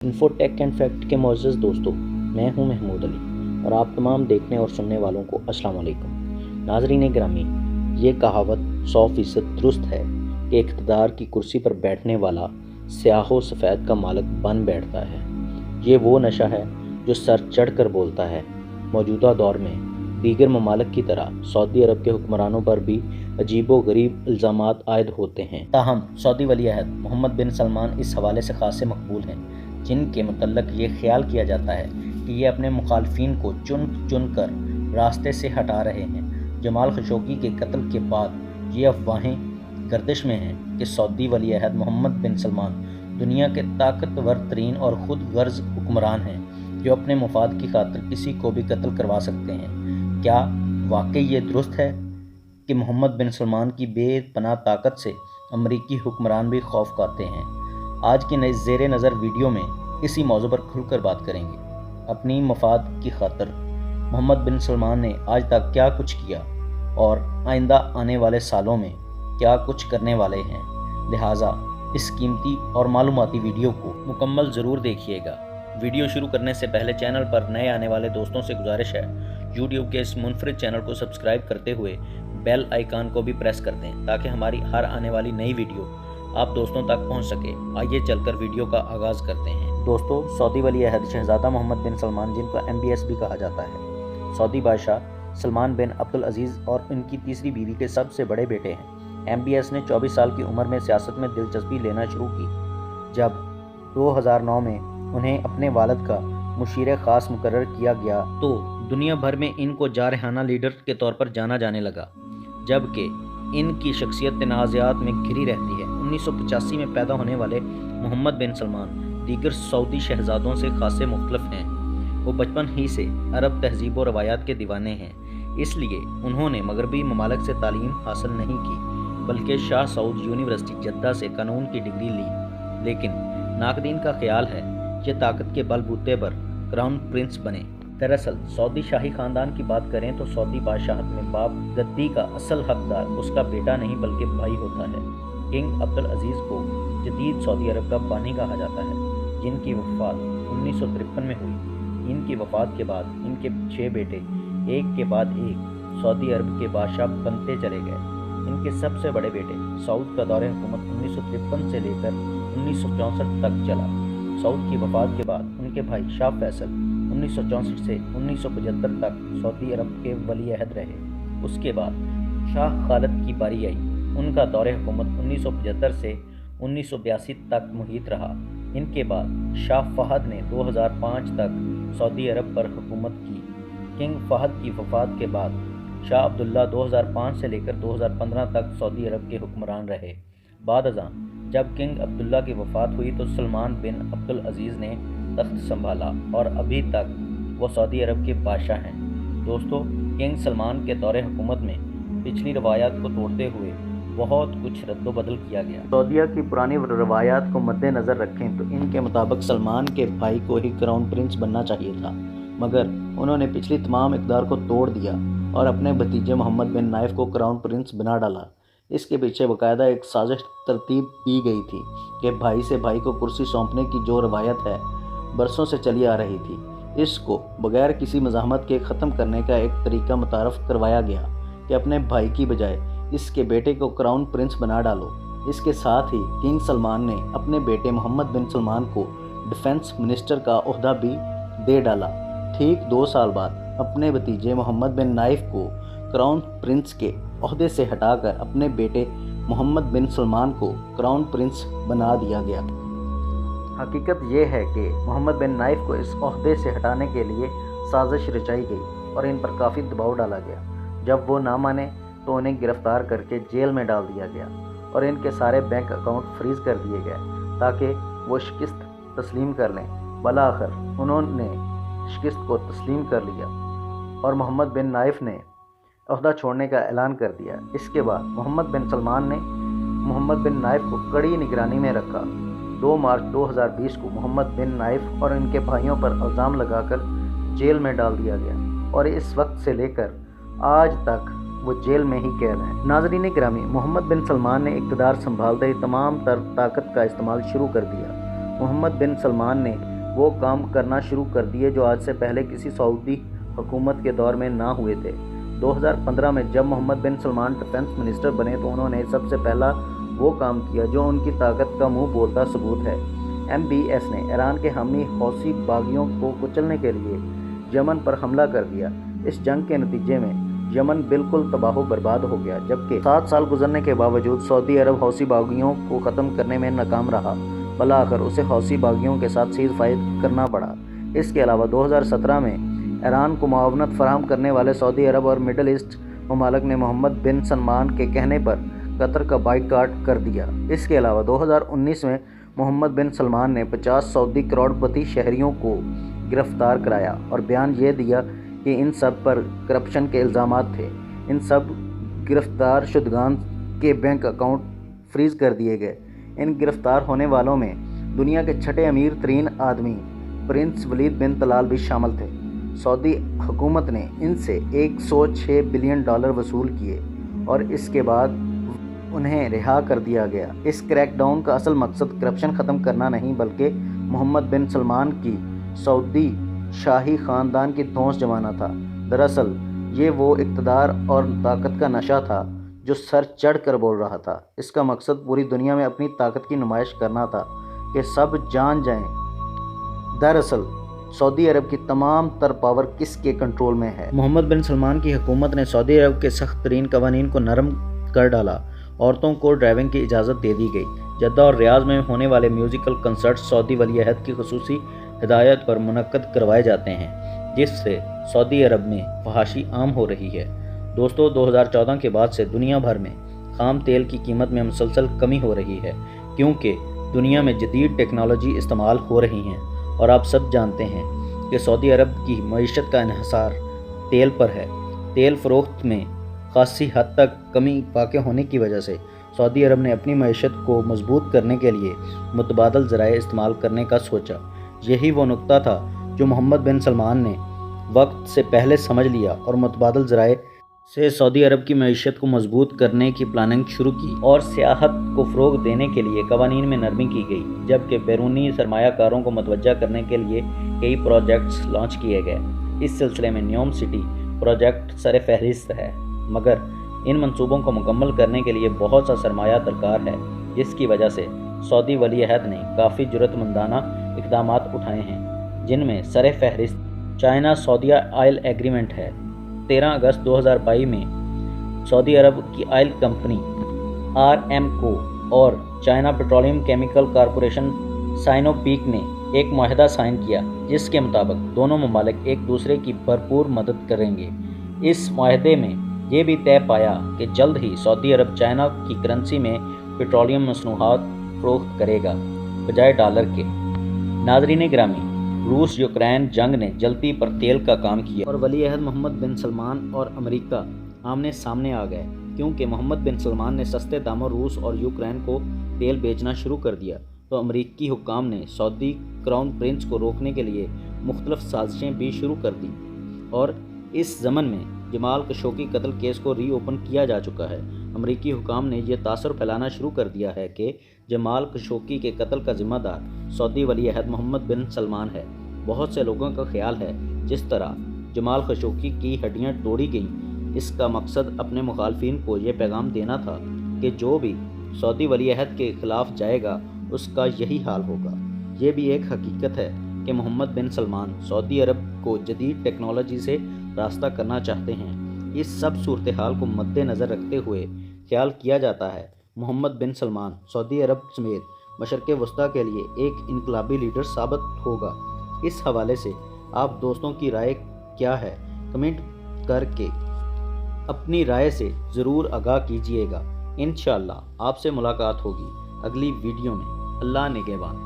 Infotech and fact के मुअज़्ज़ज़ दोस्तों, मैं हूं महमूद अली और आप तमाम देखने और सुनने वालों को अस्सलाम वालेकुम। नाज़रीन गिरामी, ये कहावत 100% दुरुस्त है कि इक़्तिदार की कुर्सी पर बैठने वाला स्याह व सफ़ेद का मालिक बन बैठता है। ये वो नशा है जो सर चढ़ कर बोलता है। मौजूदा दौर में दीगर ममालिक की तरह सऊदी अरब के हुक्मरानों पर भी अजीबो गरीब इल्ज़ामात आयद होते हैं। ताहम सऊदी वली अहद मोहम्मद बिन सलमान इस हवाले से खासे मकबूल हैं, जिनके मुतल्लक ये ख्याल किया जाता है कि ये अपने मुखालफिन को चुन चुन कर रास्ते से हटा रहे हैं। जमाल खशोगी के कत्ल के बाद ये अफवाहें गर्दिश में हैं कि सऊदी वली अहद मोहम्मद बिन सलमान दुनिया के ताकतवर तरीन और ख़ुद गर्ज हुक्मरान हैं, जो अपने मुफाद की खातिर किसी को भी कत्ल करवा सकते हैं। क्या वाकई ये दुरुस्त है कि मोहम्मद बिन सलमान की बेपनाह ताकत से अमरीकी हुक्मरान भी खौफ खाते हैं? आज की नई ज़ेर नज़र वीडियो में इसी मौजू पर खुलकर बात करेंगे। अपनी मफाद की खातिर मोहम्मद बिन सलमान ने आज तक क्या कुछ किया और आइंदा आने वाले सालों में क्या कुछ करने वाले हैं। लिहाजा इस कीमती और मालूमाती वीडियो को मुकम्मल ज़रूर देखिएगा। वीडियो शुरू करने से पहले चैनल पर नए आने वाले दोस्तों से गुजारिश है, यूट्यूब के इस मुनफरिद चैनल को सब्सक्राइब करते हुए बेल आइकन को भी प्रेस कर दें, ताकि हमारी हर आने वाली नई वीडियो आप दोस्तों तक पहुंच सके। आइए चलकर वीडियो का आगाज़ करते हैं। दोस्तों, सऊदी वली अहद शहज़ादा मोहम्मद बिन सलमान, जिनका MBS भी कहा जाता है, सऊदी बादशाह सलमान बिन अब्दुल अजीज़ और उनकी तीसरी बीवी के सबसे बड़े बेटे हैं। MBS ने 24 साल की उम्र में सियासत में दिलचस्पी लेना शुरू की, जब 2009 में उन्हें अपने वालिद का मुशीर ख़ास मुकर्रर किया गया तो दुनिया भर में इनको जारहाना लीडर के तौर पर जाना जाने लगा, जबकि इनकी शख्सियत तनाज़ात में घिरी रहती है। 1985 में पैदा होने वाले मोहम्मद बिन सलमान दीगर सऊदी शहज़ादों से खासे मुख्तलिफ हैं। वो बचपन ही से अरब तहज़ीब और रवायात के दीवाने हैं, इसलिए उन्होंने मगरबी ममालिक से तालीम हासिल नहीं की, बल्कि शाह सऊद यूनिवर्सिटी जद्दा से कानून की डिग्री ली। लेकिन नाकदीन का ख्याल है कि ताकत के बलबूते पर क्राउन प्रिंस बने। दरअसल सऊदी शाही ख़ानदान की बात करें तो सऊदी बादशाहत में बाप गद्दी का असल हकदार उसका बेटा नहीं बल्कि भाई होता है। किंग अब्दुल अजीज़ को जदीद सऊदी अरब का बानी कहा जाता है, जिनकी वफ़ात 1953 में हुई। इनकी वफ़ात के बाद इनके 6 बेटे एक के बाद एक सऊदी अरब के बादशाह बनते चले गए। इनके सबसे बड़े बेटे सऊद का दौर हुकूमत 1953 से लेकर 1964 तक चला। सऊद की वफ़ात के बाद उनके भाई शाह फैसल 1964 से 1975 तक सऊदी अरब के वली अहद रहे। उसके बाद शाह खालिद की बारी आई। उनका दौर हुकूमत 1975 से 1982 तक मुहित रहा। इनके बाद शाह फहद ने 2005 तक सऊदी अरब पर हुकूमत की। किंग फहद की वफ़ात के बाद शाह अब्दुल्ला 2005 से लेकर 2015 तक सऊदी अरब के हुक्मरान रहे। बाद अज़ां जब किंग अब्दुल्ला की वफ़ात हुई तो सलमान बिन अब्दुल अजीज़ ने तख्त संभाला और अभी तक वो सऊदी अरब के बादशाह हैं। दोस्तों, किंग सलमान के दौरे हुकूमत में पिछली रवायात को तोड़ते हुए बहुत कुछ रद्दोबदल किया गया। सऊदीया की पुरानी रवायात को मद्देनज़र रखें तो इनके मुताबिक सलमान के भाई को ही क्राउन प्रिंस बनना चाहिए था, मगर उन्होंने पिछली तमाम इक़दार को तोड़ दिया और अपने भतीजे मोहम्मद बिन नाइफ को क्राउन प्रिंस बना डाला। इसके पीछे बाकायदा एक साजिश तरतीब की गई थी कि भाई से भाई को कुर्सी सौंपने की जो रवायत है बरसों से चली आ रही थी, इसको बगैर किसी मज़ाहमत के ख़त्म करने का एक तरीका मुतारफ़ करवाया गया कि अपने भाई की बजाय इसके बेटे को क्राउन प्रिंस बना डालो। इसके साथ ही किंग सलमान ने अपने बेटे मोहम्मद बिन सलमान को डिफेंस मिनिस्टर का ओहदा भी दे डाला। ठीक 2 साल बाद अपने भतीजे मोहम्मद बिन नाइफ को क्राउन प्रिंस के ओहदे से हटाकर अपने बेटे मोहम्मद बिन सलमान को क्राउन प्रिंस बना दिया गया। हकीकत ये है कि मोहम्मद बिन नाइफ को इस ओहदे से हटाने के लिए साजिश रचाई गई और इन पर काफ़ी दबाव डाला गया। जब वो ना माने तो उन्हें गिरफ्तार करके जेल में डाल दिया गया और इनके सारे बैंक अकाउंट फ्रीज कर दिए गए ताकि वो शिकस्त तस्लीम कर लें। बलाखिर उन्होंने शिकस्त को तस्लीम कर लिया और मोहम्मद बिन नाइफ ने ओहदा छोड़ने का ऐलान कर दिया। इसके बाद मोहम्मद बिन सलमान ने मोहम्मद बिन नाइफ को कड़ी निगरानी में रखा। 2 मार्च 2020 को मोहम्मद बिन नाइफ और इनके भाइयों पर इल्ज़ाम लगाकर जेल में डाल दिया गया और इस वक्त से लेकर आज तक वो जेल में ही कैद हैं। नाज़रीन गिरामी, मोहम्मद बिन सलमान ने इक़्तिदार संभालते ही तमाम तर ताकत का इस्तेमाल शुरू कर दिया। मोहम्मद बिन सलमान ने وہ کام کرنا شروع کر دیے جو آج سے پہلے کسی سعودی حکومت کے دور میں نہ ہوئے تھے۔ 2015 میں جب محمد بن سلمان ڈیفنس منسٹر بنے تو انہوں نے سب سے پہلا وہ کام کیا جو ان کی طاقت کا منہ بولتا ثبوت ہے۔ MBS نے ایران کے حامی حوثی باغیوں کو کچلنے کے لیے یمن پر حملہ کر دیا۔ اس جنگ کے نتیجے میں یمن بالکل تباہ و برباد ہو گیا، جبکہ 7 سال گزرنے کے باوجود سعودی عرب حوثی باغیوں کو ختم کرنے میں ناکام رہا۔ بالآخر اسے حوثی باغیوں کے ساتھ سیز فائر کرنا پڑا۔ اس کے علاوہ 2017 میں ایران کو معاونت فراہم کرنے والے سعودی عرب اور مڈل ایسٹ ممالک نے محمد بن سلمان کے کہنے پر قطر کا بائیکاٹ کر دیا۔ اس کے علاوہ 2019 میں محمد بن سلمان نے 50 سعودی کروڑ پتی شہریوں کو گرفتار کرایا اور بیان یہ دیا کہ ان سب پر کرپشن کے الزامات تھے۔ ان سب گرفتار شدگان کے بینک اکاؤنٹ فریز کر دیے گئے۔ ان گرفتار ہونے والوں میں دنیا کے چھٹے امیر ترین آدمی پرنس ولید بن طلال بھی شامل تھے۔ سعودی حکومت نے ان سے $106 بلین وصول کیے اور اس کے بعد انہیں رہا کر دیا گیا۔ اس کریک ڈاؤن کا اصل مقصد کرپشن ختم کرنا نہیں بلکہ محمد بن سلمان کی سعودی شاہی خاندان کی دھونس جمانا تھا۔ دراصل یہ وہ اقتدار اور طاقت کا نشہ تھا جو سر چڑھ کر بول رہا تھا۔ اس کا مقصد پوری دنیا میں اپنی طاقت کی نمائش کرنا تھا کہ سب جان جائیں دراصل سعودی عرب کی تمام تر پاور کس کے کنٹرول میں ہے۔ محمد بن سلمان کی حکومت نے سعودی عرب کے سخت ترین قوانین کو نرم کر ڈالا۔ عورتوں کو ڈرائیونگ کی اجازت دے دی گئی۔ جدہ اور ریاض میں ہونے والے میوزیکل کنسرٹس سعودی ولی عہد کی خصوصی ہدایت پر منعقد کروائے جاتے ہیں، جس سے سعودی عرب میں فحاشی عام ہو رہی ہے۔ دوستو، 2014 کے بعد سے دنیا بھر میں خام تیل کی قیمت میں مسلسل کمی ہو رہی ہے، کیونکہ دنیا میں جدید ٹیکنالوجی استعمال ہو رہی ہیں اور آپ سب جانتے ہیں کہ سعودی عرب کی معیشت کا انحصار تیل پر ہے۔ تیل فروخت میں خاصی حد تک کمی واقع ہونے کی وجہ سے سعودی عرب نے اپنی معیشت کو مضبوط کرنے کے لیے متبادل ذرائع استعمال کرنے کا سوچا۔ یہی وہ نقطہ تھا جو محمد بن سلمان نے وقت سے پہلے سمجھ لیا اور متبادل ذرائع سے سعودی عرب کی معیشت کو مضبوط کرنے کی پلاننگ شروع کی اور سیاحت کو فروغ دینے کے لیے قوانین میں نرمی کی گئی، جبکہ بیرونی سرمایہ کاروں کو متوجہ کرنے کے لیے کئی پروجیکٹس لانچ کیے گئے۔ اس سلسلے میں نیوم سٹی پروجیکٹ سر فہرست ہے، مگر ان منصوبوں کو مکمل کرنے کے لیے بہت سا سرمایہ درکار ہے، جس کی وجہ سے سعودی ولی عہد نے کافی جرأت مندانہ اقدامات اٹھائے ہیں، جن میں سر فہرست چائنا سعودیہ آئل ایگریمنٹ ہے۔ 13 اگست 2022 میں سعودی عرب کی آئل کمپنی RMCO اور چائنا پیٹرولیم کیمیکل کارپوریشن سائنوپیک نے ایک معاہدہ سائن کیا، جس کے مطابق دونوں ممالک ایک دوسرے کی بھرپور مدد کریں گے۔ اس معاہدے میں یہ بھی طے پایا کہ جلد ہی سعودی عرب چائنا کی کرنسی میں پیٹرولیم مصنوعات فروخت کرے گا بجائے ڈالر کے۔ ناظرین گرامی، روس یوکرین جنگ نے جلتی پر تیل کا کام کیا اور ولی عہد محمد بن سلمان اور امریکہ آمنے سامنے آ گئے، کیونکہ محمد بن سلمان نے سستے داموں روس اور یوکرین کو تیل بیچنا شروع کر دیا تو امریکی حکام نے سعودی کراؤن پرنس کو روکنے کے لیے مختلف سازشیں بھی شروع کر دیں اور اس ضمن میں جمال خشوگی قتل کیس کو ری اوپن کیا جا چکا ہے۔ امریکی حکام نے یہ تاثر پھیلانا شروع کر دیا ہے کہ جمال خشوگی کے قتل کا ذمہ دار سعودی ولی عہد محمد بن سلمان ہے۔ بہت سے لوگوں کا خیال ہے جس طرح جمال خشوگی کی ہڈیاں توڑی گئیں، اس کا مقصد اپنے مخالفین کو یہ پیغام دینا تھا کہ جو بھی سعودی ولی عہد کے خلاف جائے گا اس کا یہی حال ہوگا۔ یہ بھی ایک حقیقت ہے کہ محمد بن سلمان سعودی عرب کو جدید ٹیکنالوجی سے راستہ کرنا چاہتے ہیں۔ اس سب صورتحال کو مد نظر رکھتے ہوئے خیال کیا جاتا ہے محمد بن سلمان سعودی عرب سمیت مشرق وسطیٰ کے لیے ایک انقلابی لیڈر ثابت ہوگا۔ اس حوالے سے آپ دوستوں کی رائے کیا ہے؟ کمنٹ کر کے اپنی رائے سے ضرور آگاہ کیجیے گا۔ انشاءاللہ آپ سے ملاقات ہوگی اگلی ویڈیو میں۔ اللہ نگہبان۔